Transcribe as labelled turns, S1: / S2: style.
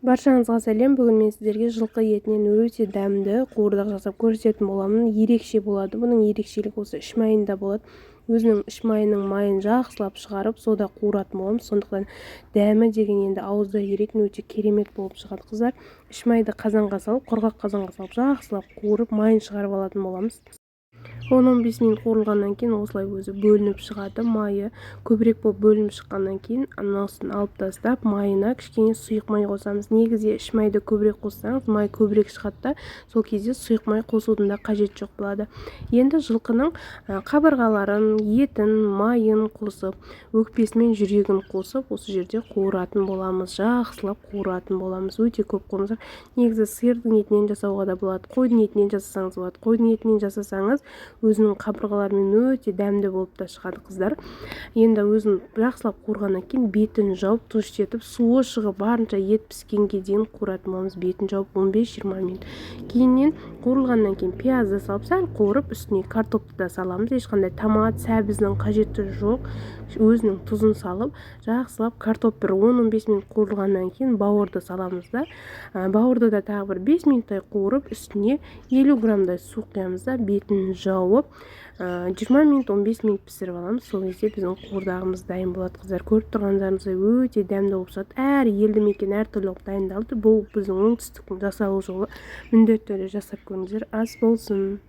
S1: Баршаңызға сәлем. Бүгін мен сіздерге жылқы етінен өте дәмді қуырдақ жасап көрсететін боламын. Ерекше болады. Бұның ерекшелігі осы іш майында болады. Өзінің іш майының майын жақсылап шығарып, сода қуыратын боламыз. Сондықтан дәмі деген енді ауызда еритін өте керемет болып шығады, қыздар. Іш майды қазанға салып, құрғақ қазанға салып, жақсылап қуырып, майын шығарып алатын боламыз. 10-15 минут қуырылғаннан кейін осылай өзі бөлініп шығады. Майы көбірек болып бөлініп шыққаннан кейін анасын алып тастап, майына кішкене сұйық май қосамыз. Негізі іш майды көбірек қоссаңыз, май көбірек шығады да, сол кезде сұйық май қосудың да қажет жоқ болады. Енді жылқының қабырғаларын, етін, майын қосып, өкпесі мен жүрегін қосып, осы жерде қуыратын боламыз. Жақсылап қуыратын боламыз. Өте көп қуырыңыздар. Негізі сиырдың етінен жасауға да болады, қойдың етінен жасасаңыз болады. Қойдың етінен жасасаңыз өзінің қабырғаларымен өте дәмді болып та шығады, қыздар. Енді өзін жақсылап қуырғаннан кейін бетін жауып, тұз жетіп, суы шығып, барынша ет піскенге дейін қуыратын боламыз. Бетін жауып 15-20 минут. Кейіннен қуырылғаннан кейін пиязды салып, сәл қуырып, үстіне картопты да саламыз. Ешқандай томат, сәбіздің қажеті жоқ. Өзінің тұзын салып, жақсылап картоп бір 10-15 минут қуырылғаннан кейін бауырды саламыз да. Бауырды да тағы бір 5 минуттай қуырып, үстіне 50 граммдай су құямыз да, бетін жауып 20 минут 15 минут пісіріп аламыз. Сол кезде біздің қуырдағымыз дайын болады, қыздар. Көріп тұрғандарыңыздай өте дәмді болып шығады. Әр елді мекен әртүрлі дайындалды. Бұл біздің оңтүстіктің жасалу жолы. Міндетті түрде жасап көріңіздер. Ас болсын.